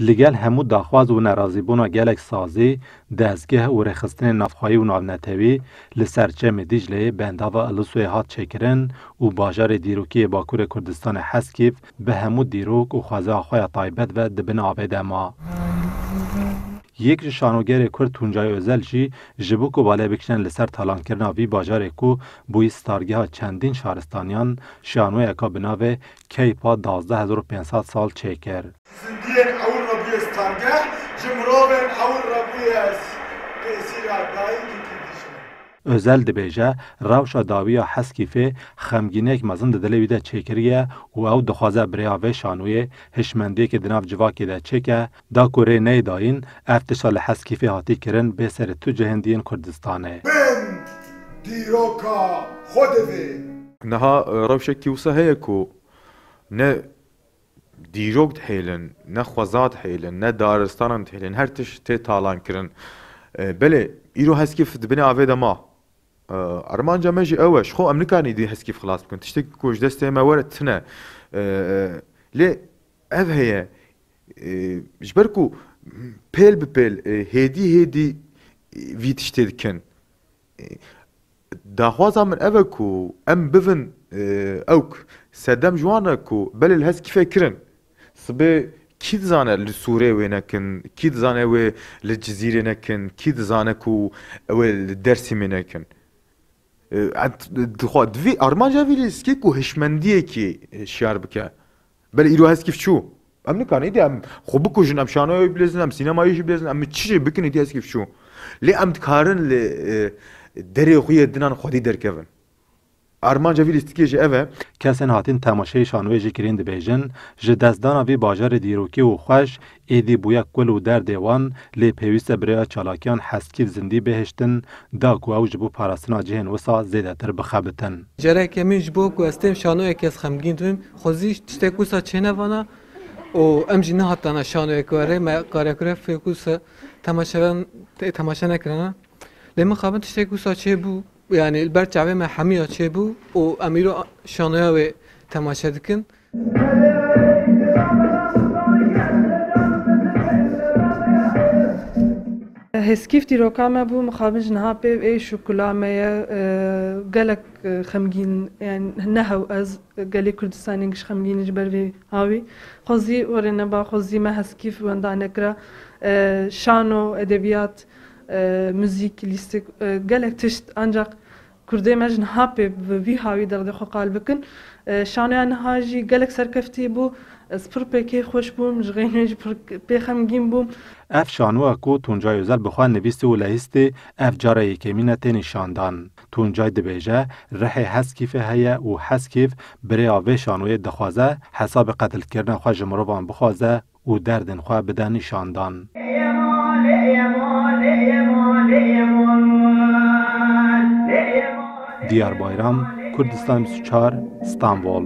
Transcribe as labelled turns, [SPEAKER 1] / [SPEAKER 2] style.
[SPEAKER 1] لگل همو داخواز و نرازیبونا گلک سازی دزگه و رخصتن نفخایی و ناونتوی لسرچم دیجله بنداوا الوسوی هات چکرن و باجار دیروکی باکور کردستان حسکیف به همو دیروک و خوازه آخوی طایبت و دبن آبید ما. یک شانوگر کرد تونجای ازل جی جبو کو بالا بکشن لسر تالان کرنا وی باجار کو بوی ستارگه ها چندین شهرستانیان شانوی اکا بناوه کیپا 12500 سال چیکر.
[SPEAKER 2] زندین اول ربی ستارگه جمروبن اول ربی است پیسیر آگاهی
[SPEAKER 1] özel dibêje rewşa dawiya heskîfê xemgînek mezin di dilê wî de çêkiriye û ew dixwaze birêya vê şanûyê hişmendiyekê di nav civakê de çêke da ku rê neyê dayîn ev tişa li heskîfê hatî kirin bê serê tu cihêndiyên Kurdistanê.
[SPEAKER 2] Ben dîroka xwe divê.
[SPEAKER 3] Niha rewşekî wisa heye ku ne dîrok dihêlin, ne xweza dihêlin, ne daristanan dihêlin, her tişt tê talan kirin. Belê îro heskîf dibinê avê de ma. Armanca me jî ew e, ji xwe em nikanî dî heskîf xilas bikin. Tiştekî ku ji destê me were tune. Lê ev heye ji ber ku pêl bi pêl hêdî vî tiştê dikin. Daxwaza min ev e ku em bivin ewk sedem ji wan e ku belê li heskîfê kirin. Sibê kî dizane li Sûrê wê nekin, kî dizane wê li Cizîrê nekin, kî dizane ku ew li Dêrsimê nekin. Divê armanca vî lêskê ku hişmendiyekî şiyar bike. Belê îro heskîf çû. Em nikanî îdî em xwe bikujin, em şanoyê bilêzin, em sînemayê jî bilêzin, em çi jî bikin îdî heskîf çû. Lê em dikarin li derê xwe yê dinan xwedî derkevin. Armanca vî lîstikê jî ev e.
[SPEAKER 1] Kesên hatin temaşeyê şanûyê jî kirîn dibêjin ji destdana vî bajarê dîrokî û xweş êdî bûye kul û derdê wan lê pêwîst e birêya çalakiyan heskîv zindî bêhiştin da ku ew ji bo parastina cihên wisa zêdetir bixebitin.
[SPEAKER 4] Carekê min ji bo ku ez têm şanoyekê ez xemgîn dibim, xwezî tiştek wisa çênevana û em jî nehatana şanoyek were me karekûrek fêk wisa temaşe nekirine. Lê min xabin tiştek wisa çêbû yani li ber çavê me hemiya çêbû û em îro şanoya wê temaşe dikin.
[SPEAKER 5] Heskîf dîroka me bû mixabin ji niha pêv ê şokula me ye gelek xemgîn yani nehew ez gelê Kurdistanê giş xemgînî ji ber vê havî xwezî werê neba xwezî me heskîf wenda nekira şano edebiyat müzik lîstik gelek tişt ancak Kurdê me ji niha pê vî havî derdê xwe qal bikin şanoya niha jî gelek serkeftî bû ez pir pêkê xweş bûm ji xênê jî pê xemgîn bûm.
[SPEAKER 1] Ev şanûya ku Tuncay Özel bixwe nivîstî û lehîstê ev cara yekemîn e tê nîşandan. Tuncay dibêje rihê heskîfê heye û heskîf birêya vê şanûyê dixwaze hesabê qetilkirina xwe ji mirovan bixwaze û derdên xwe bide nîşandan. Diyar Bayram, Kurdistan 24, İstanbul.